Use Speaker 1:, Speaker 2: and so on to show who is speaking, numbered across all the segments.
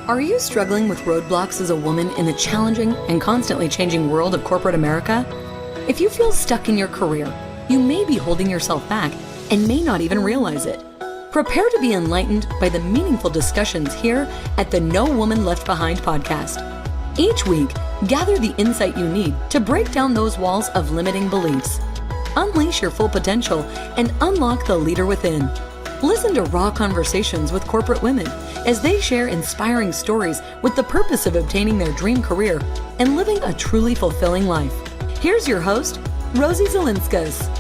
Speaker 1: Are you struggling with roadblocks as a woman in the challenging and constantly changing world of corporate America? If you feel stuck in your career, you may be holding yourself back and may not even realize it. Prepare to be enlightened by the meaningful discussions here at the No Woman Left Behind podcast. Each week, gather the insight you need to break down those walls of limiting beliefs. Unleash your full potential and unlock the leader within. Listen to raw conversations with corporate women as they share inspiring stories with the purpose of obtaining their dream career and living a truly fulfilling life. Here's your host, Rosie Zilinskas.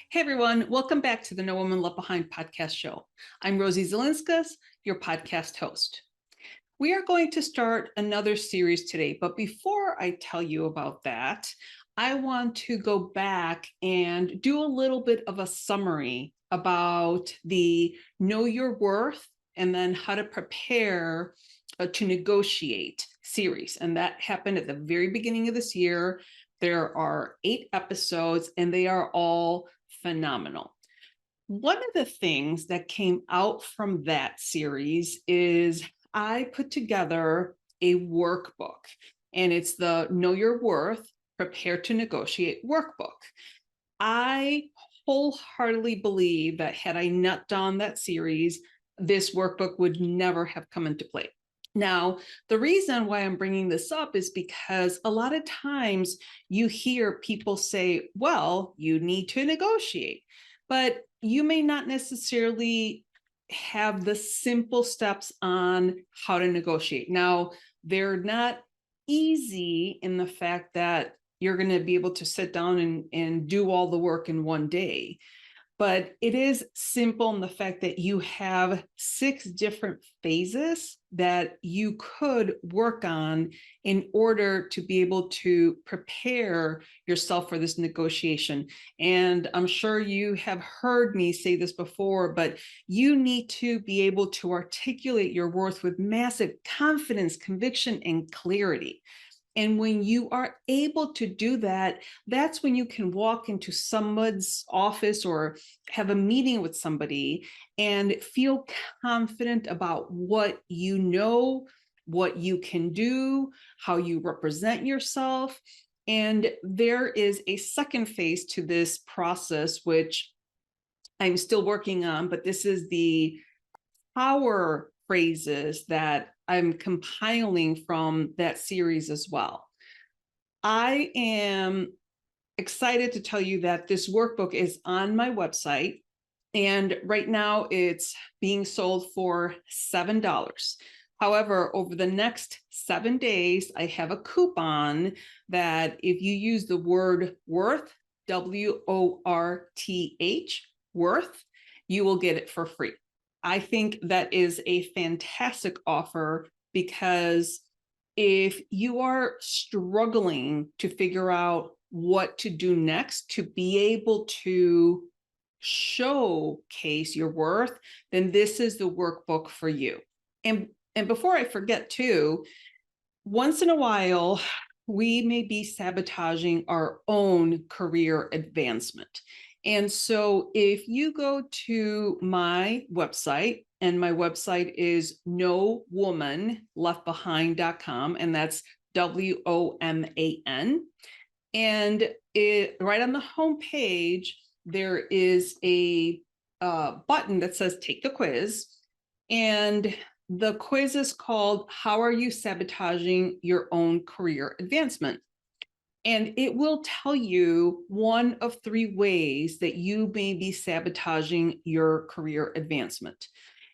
Speaker 2: Hey everyone, welcome back to the No Woman Left Behind podcast show. I'm Rosie Zilinskas, your podcast host. We are going to start another series today, but before I tell you about that, I want to go back and do a little bit of a summary about the Know Your Worth and then how to prepare to negotiate series. And that happened at the very beginning of this year. There are 8 episodes and they are all phenomenal. One of the things that came out from that series is I put together a workbook, and it's the Know Your Worth, Prepare to Negotiate Workbook. I wholeheartedly believe that had I not done that series, this workbook would never have come into play. Now, the reason why I'm bringing this up is because a lot of times you hear people say, well, you need to negotiate, but you may not necessarily have the simple steps on how to negotiate. Now, they're not easy in the fact that you're going to be able to sit down and do all the work in one day. But it is simple in the fact that you have 6 different phases that you could work on in order to be able to prepare yourself for this negotiation. And I'm sure you have heard me say this before, but you need to be able to articulate your worth with massive confidence, conviction, and clarity. And when you are able to do that, that's when you can walk into someone's office or have a meeting with somebody and feel confident about what you know, what you can do, how you represent yourself. And there is a second phase to this process, which I'm still working on, but this is the power phrases that I'm compiling from that series as well. I am excited to tell you that this workbook is on my website, and right now it's being sold for $7. However, over the next 7 days, I have a coupon that if you use the word worth, WORTH, worth, you will get it for free. I think that is a fantastic offer because if you are struggling to figure out what to do next to be able to showcase your worth, then this is the workbook for you. And before I forget too, once in a while, we may be sabotaging our own career advancement. And so if you go to my website, and my website is nowomanleftbehind.com, and that's WOMAN. And right on the homepage, there is a button that says take the quiz. And the quiz is called How Are You Sabotaging Your Own Career Advancement? And it will tell you one of 3 ways that you may be sabotaging your career advancement.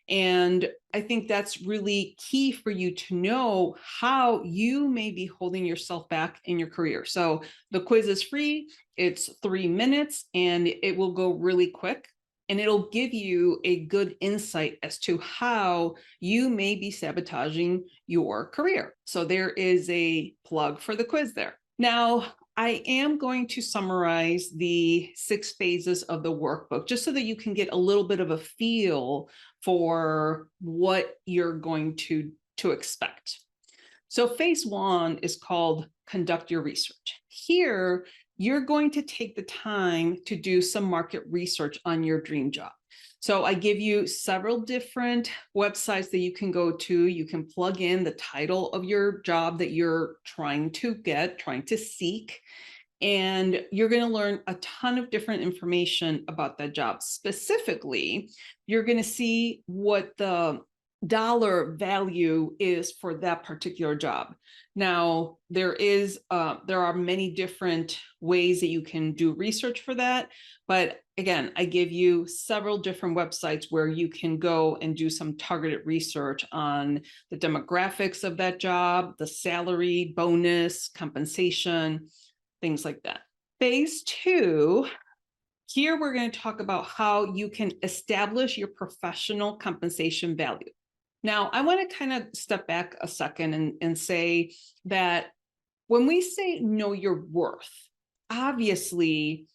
Speaker 2: And I think that's really key for you to know how you may be holding yourself back in your career. So the quiz is free, it's 3 minutes, and it will go really quick. And it'll give you a good insight as to how you may be sabotaging your career. So there is a plug for the quiz there. Now, I am going to summarize the 6 phases of the workbook, just so that you can get a little bit of a feel for what you're going to expect. So phase one is called conduct your research. Here, you're going to take the time to do some market research on your dream job. So I give you several different websites that you can go to. You can plug in the title of your job that you're trying to seek, and you're going to learn a ton of different information about that job. Specifically, you're going to see what the dollar value is for that particular job. Now, there are many different ways that you can do research for that. But again, I give you several different websites where you can go and do some targeted research on the demographics of that job, the salary, bonus, compensation, things like that. Phase two, here we're going to talk about how you can establish your professional compensation value. Now, I want to kind of step back a second and say that when we say know your worth, obviously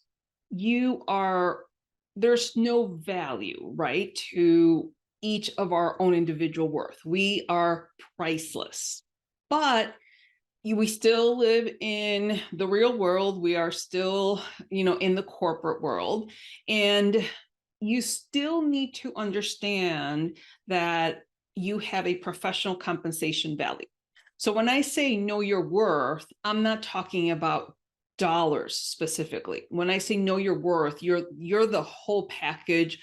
Speaker 2: there's no value, right, to each of our own individual worth. We are priceless, but we still live in the real world. We are still, in the corporate world, and you still need to understand that you have a professional compensation value. So when I say know your worth, I'm not talking about dollars specifically. When I say know your worth, you're the whole package,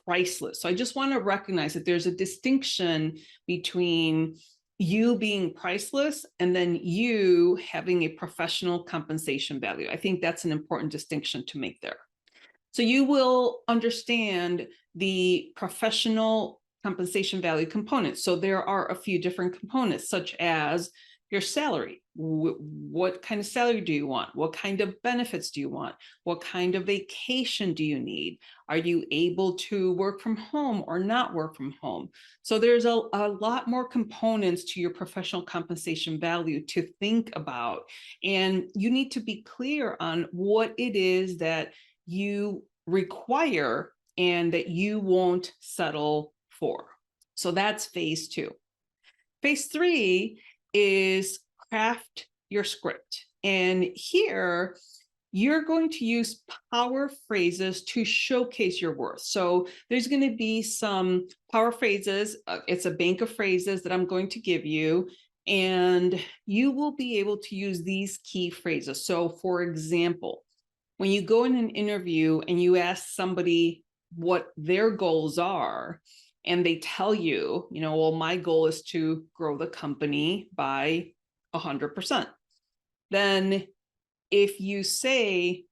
Speaker 2: priceless. So I just want to recognize that there's a distinction between you being priceless and then you having a professional compensation value. I think that's an important distinction to make there. So you will understand the professional compensation value components. So there are a few different components, such as your salary. What kind of salary do you want? What kind of benefits do you want? What kind of vacation do you need? Are you able to work from home or not work from home? So there's a lot more components to your professional compensation value to think about. And you need to be clear on what it is that you require and that you won't settle for. So that's phase two. Phase three is craft your script. And here you're going to use power phrases to showcase your worth. So there's going to be some power phrases. It's a bank of phrases that I'm going to give you, and you will be able to use these key phrases. So for example, when you go in an interview and you ask somebody what their goals are, and they tell you, well, my goal is to grow the company by 100%. Then if you say,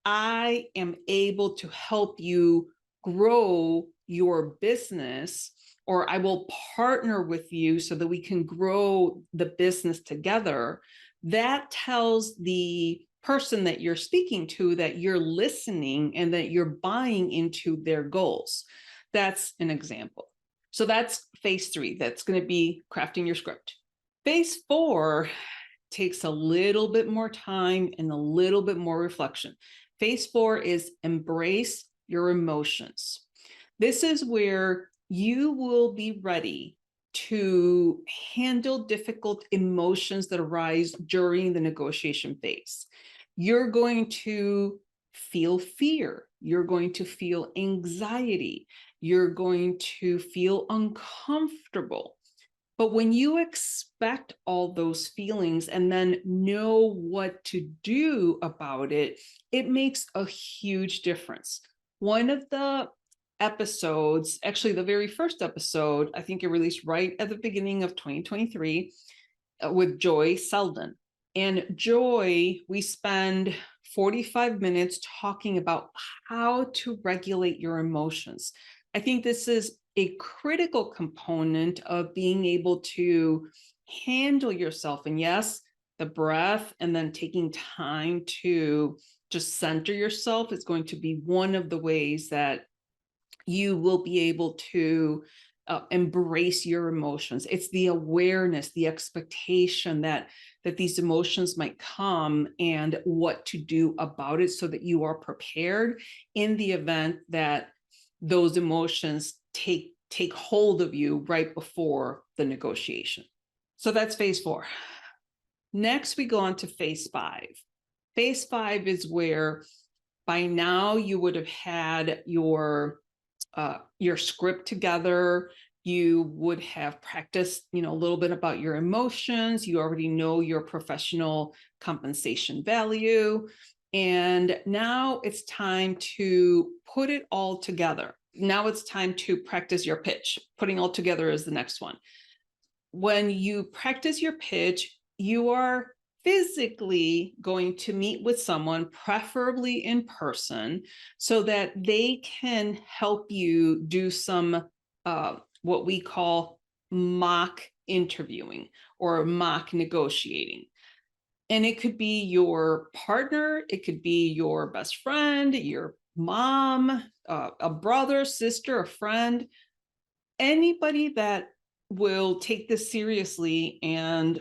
Speaker 2: I am able to help you grow your business, or I will partner with you so that we can grow the business together, that tells the person that you're speaking to that you're listening and that you're buying into their goals. That's an example. So that's phase three. That's going to be crafting your script. Phase four takes a little bit more time and a little bit more reflection. Phase four is embrace your emotions. This is where you will be ready to handle difficult emotions that arise during the negotiation phase. You're going to feel fear. You're going to feel anxiety. You're going to feel uncomfortable. But when you expect all those feelings and then know what to do about it, it makes a huge difference. One of the episodes, actually the very first episode, I think it released right at the beginning of 2023 with Joy Selden. And Joy, we spend 45 minutes talking about how to regulate your emotions. I think this is a critical component of being able to handle yourself. And yes, the breath and then taking time to just center yourself is going to be one of the ways that you will be able to embrace your emotions. It's the awareness, the expectation that these emotions might come and what to do about it so that you are prepared in the event that those emotions take hold of you right before the negotiation. So that's phase 4. Next, we go on to phase 5. Phase 5 is where by now you would have had your script together. You would have practiced, a little bit about your emotions. You already know your professional compensation value. And now it's time to put it all together. Now it's time to practice your pitch. Putting all together is the next one. When you practice your pitch, you are physically going to meet with someone, preferably in person, so that they can help you do some what we call mock interviewing or mock negotiating. And it could be your partner, it could be your best friend, your mom, a brother, sister, a friend, anybody that will take this seriously. And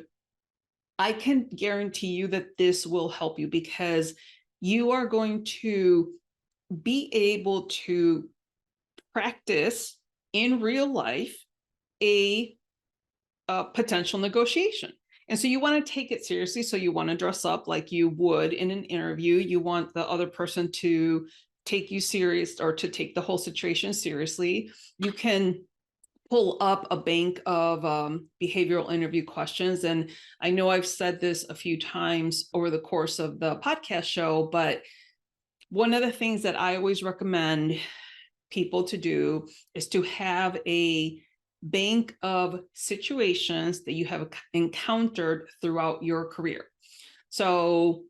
Speaker 2: I can guarantee you that this will help you, because you are going to be able to practice in real life a potential negotiation. And so you want to take it seriously. So you want to dress up like you would in an interview. You want the other person to take you serious, or to take the whole situation seriously. You can pull up a bank of behavioral interview questions. And I know I've said this a few times over the course of the podcast show, but one of the things that I always recommend people to do is to have a bank of situations that you have encountered throughout your career. So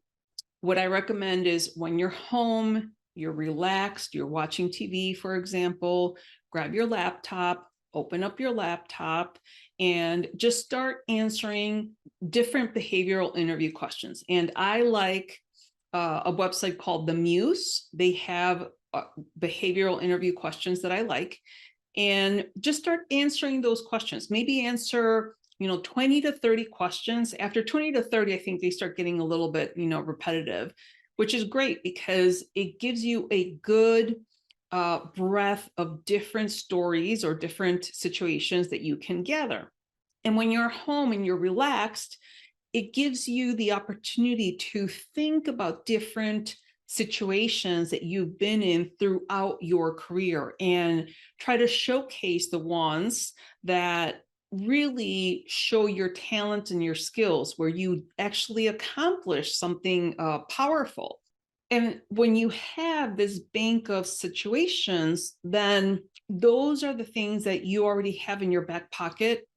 Speaker 2: what I recommend is when you're home, you're relaxed, you're watching TV, for example, grab your laptop, open up your laptop, and just start answering different behavioral interview questions. And I like a website called The Muse. They have behavioral interview questions that I like. And just start answering those questions. Maybe answer 20 to 30 questions. After 20 to 30, I think they start getting a little bit, repetitive, which is great because it gives you a good breadth of different stories or different situations that you can gather. And when you're home and you're relaxed, it gives you the opportunity to think about different situations that you've been in throughout your career and try to showcase the ones that really show your talent and your skills, where you actually accomplish something powerful. And when you have this bank of situations, then those are the things that you already have in your back pocket.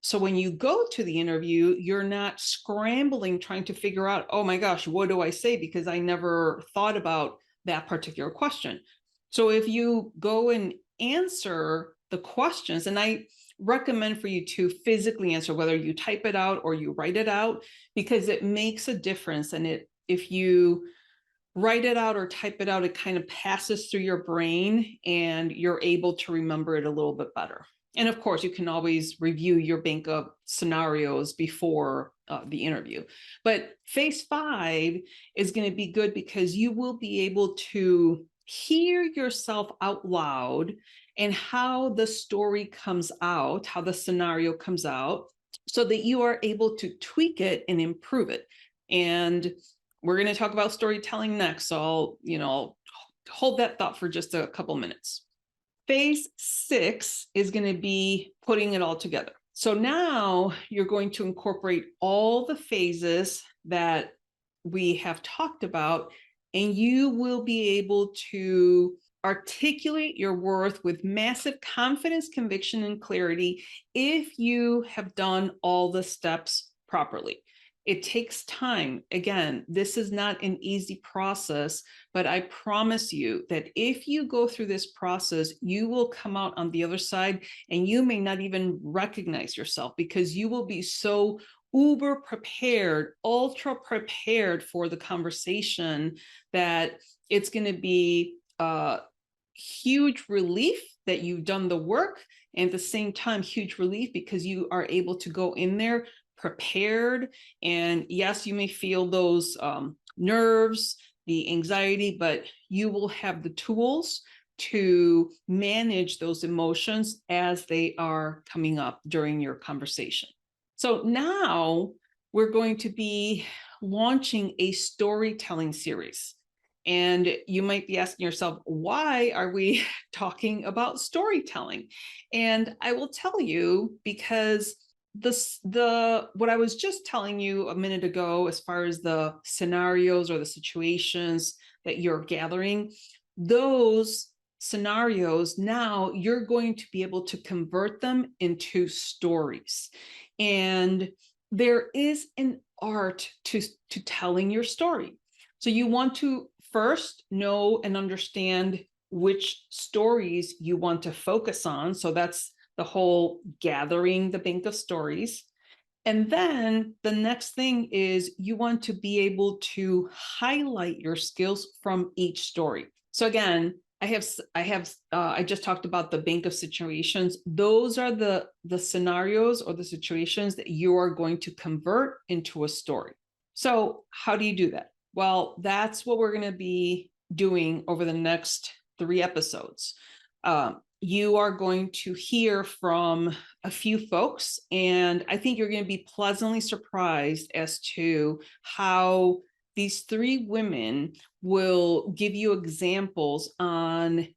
Speaker 2: So when you go to the interview, you're not scrambling trying to figure out, oh my gosh, what do I say? Because I never thought about that particular question. So if you go and answer the questions, and I recommend for you to physically answer, whether you type it out or you write it out, because it makes a difference. And if you write it out or type it out, it kind of passes through your brain and you're able to remember it a little bit better. And of course, you can always review your bank of scenarios before the interview. But phase 5 is going to be good because you will be able to hear yourself out loud and how the story comes out, how the scenario comes out, so that you are able to tweak it and improve it. And we're going to talk about storytelling next. So I'll hold that thought for just a couple minutes. Phase 6 is going to be putting it all together. So now you're going to incorporate all the phases that we have talked about, and you will be able to articulate your worth with massive confidence, conviction, and clarity if you have done all the steps properly. It takes time. Again, this is not an easy process, but I promise you that if you go through this process, you will come out on the other side and you may not even recognize yourself, because you will be so uber prepared, ultra prepared for the conversation, that it's going to be a huge relief that you've done the work, and at the same time, huge relief because you are able to go in there prepared. And yes, you may feel those nerves, the anxiety, but you will have the tools to manage those emotions as they are coming up during your conversation. So now we're going to be launching a storytelling series. And you might be asking yourself, why are we talking about storytelling? And I will tell you, because what I was just telling you a minute ago, as far as the scenarios or the situations that you're gathering, those scenarios, now you're going to be able to convert them into stories. And there is an art to telling your story. So you want to first know and understand which stories you want to focus on. So that's the whole gathering the bank of stories. And then the next thing is you want to be able to highlight your skills from each story. So again, I just talked about the bank of situations. Those are the scenarios or the situations that you are going to convert into a story. So how do you do that? Well, that's what we're going to be doing over the next 3 episodes. You are going to hear from a few folks, and I think you're going to be pleasantly surprised as to how these 3 women will give you examples on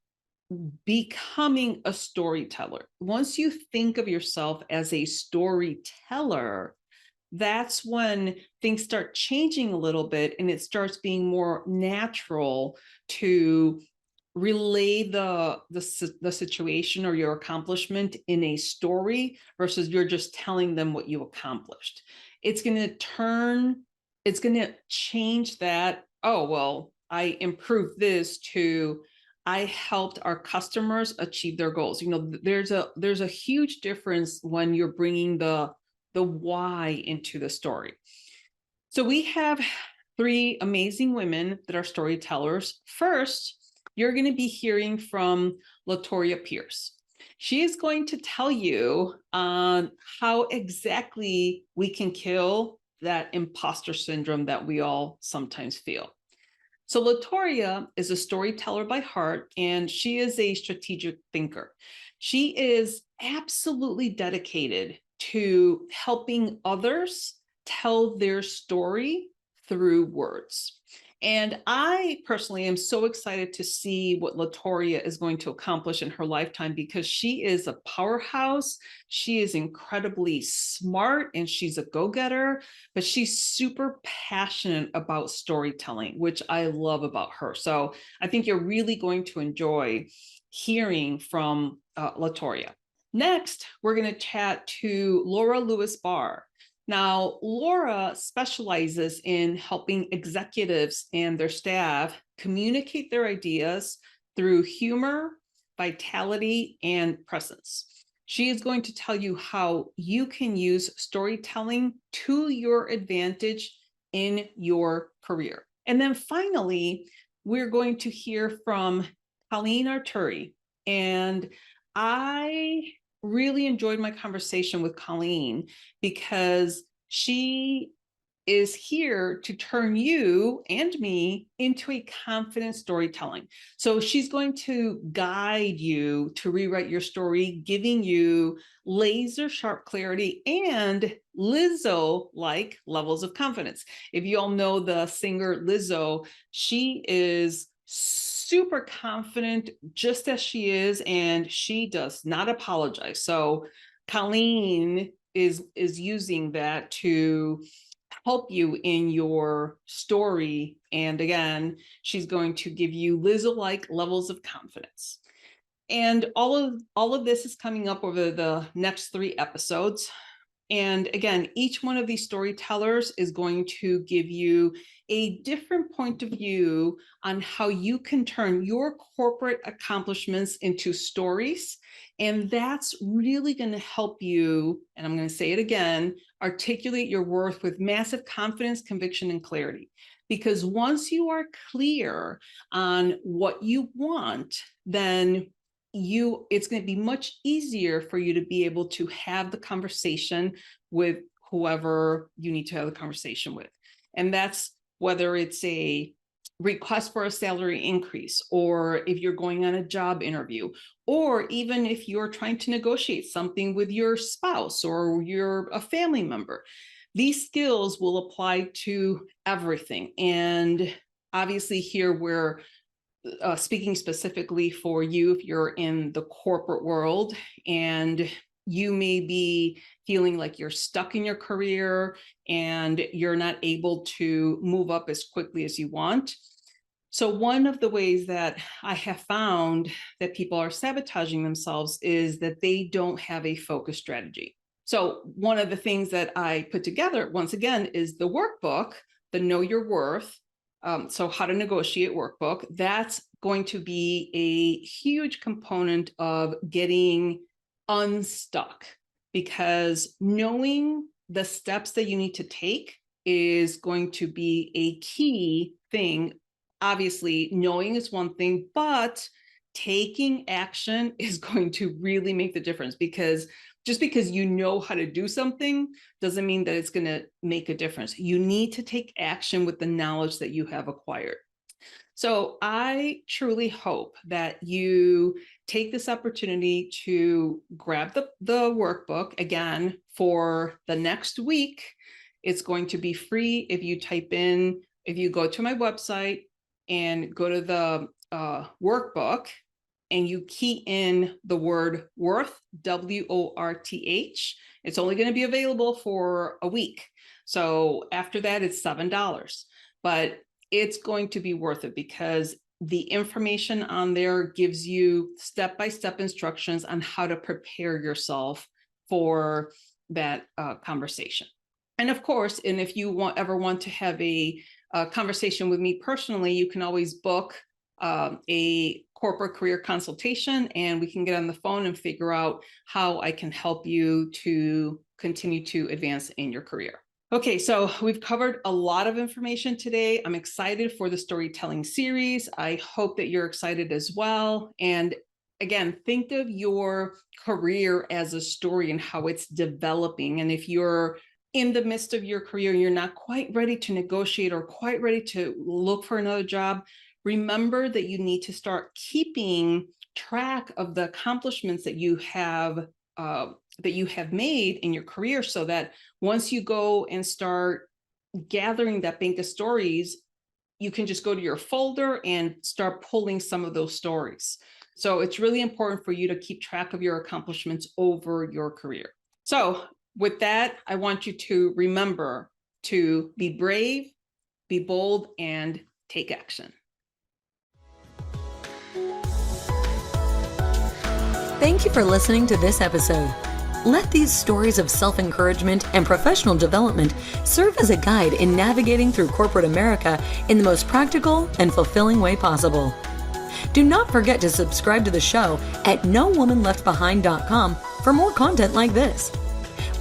Speaker 2: becoming a storyteller. Once you think of yourself as a storyteller, that's when things start changing a little bit, and it starts being more natural to relay the situation or your accomplishment in a story versus you're just telling them what you accomplished. It's going to change that. Oh, well, I improved this to I helped our customers achieve their goals. There's a huge difference when you're bringing the why into the story. So we have 3 amazing women that are storytellers. First, you're going to be hearing from Latoria Pierce. She is going to tell you how exactly we can kill that imposter syndrome that we all sometimes feel. So Latoria is a storyteller by heart, and she is a strategic thinker. She is absolutely dedicated to helping others tell their story through words. And I personally am so excited to see what Latoria is going to accomplish in her lifetime, because she is a powerhouse. She is incredibly smart and she's a go-getter, but she's super passionate about storytelling, which I love about her. So I think you're really going to enjoy hearing from Latoria. Next, we're going to chat to Laura Lewis Barr. Now, Laura specializes in helping executives and their staff communicate their ideas through humor, vitality, and presence. She is going to tell you how you can use storytelling to your advantage in your career. And then finally, we're going to hear from Colleen Arturi. And I really enjoyed my conversation with Colleen because she is here to turn you and me into a confident storytelling. So she's going to guide you to rewrite your story, giving you laser sharp clarity and Lizzo-like levels of confidence. If you all know the singer Lizzo, she is super confident just as she is, and she does not apologize. So Colleen is using that to help you in your story. And again, she's going to give you Lizzo-like levels of confidence. And all of this is coming up over the next 3 episodes. And again, each one of these storytellers is going to give you a different point of view on how you can turn your corporate accomplishments into stories. And that's really going to help you, and I'm going to say it again, articulate your worth with massive confidence, conviction, and clarity. Because once you are clear on what you want, then it's going to be much easier for you to be able to have the conversation with whoever you need to have the conversation with. And that's whether it's a request for a salary increase, or if you're going on a job interview, or even if you're trying to negotiate something with your spouse or you're a family member. These skills will apply to everything. And obviously here we're speaking specifically for you if you're in the corporate world and you may be feeling like you're stuck in your career and you're not able to move up as quickly as you want. So one of the ways that I have found that people are sabotaging themselves is that they don't have a focus strategy. So one of the things that I put together, once again, is the workbook, the Know Your Worth. So How to Negotiate Workbook. That's going to be a huge component of getting unstuck, because knowing the steps that you need to take is going to be a key thing. Obviously, knowing is one thing, but taking action is going to really make the difference, because just because you know how to do something doesn't mean that it's going to make a difference. You need to take action with the knowledge that you have acquired. So I truly hope that you take this opportunity to grab the workbook. Again, for the next week. It's going to be free if you go to my website and go to the workbook and you key in the word worth, WORTH. It's only going to be available for a week. So after that, it's $7. But it's going to be worth it, because the information on there gives you step-by-step instructions on how to prepare yourself for that conversation. And of course, and if you ever want to have a conversation with me personally, you can always book a corporate career consultation, and we can get on the phone and figure out how I can help you to continue to advance in your career. Okay, so we've covered a lot of information today. I'm excited for the storytelling series. I hope that you're excited as well. And again, think of your career as a story and how it's developing. And if you're in the midst of your career and you're not quite ready to negotiate or quite ready to look for another job, remember that you need to start keeping track of the accomplishments that you have made in your career, so that once you go and start gathering that bank of stories, you can just go to your folder and start pulling some of those stories. So it's really important for you to keep track of your accomplishments over your career. So with that, I want you to remember to be brave, be bold, and take action.
Speaker 1: Thank you for listening to this episode. Let these stories of self-encouragement and professional development serve as a guide in navigating through corporate America in the most practical and fulfilling way possible. Do not forget to subscribe to the show at nowomanleftbehind.com for more content like this.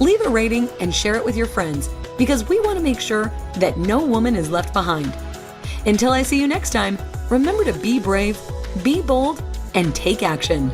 Speaker 1: Leave a rating and share it with your friends, because we want to make sure that no woman is left behind. Until I see you next time, remember to be brave, be bold, and take action.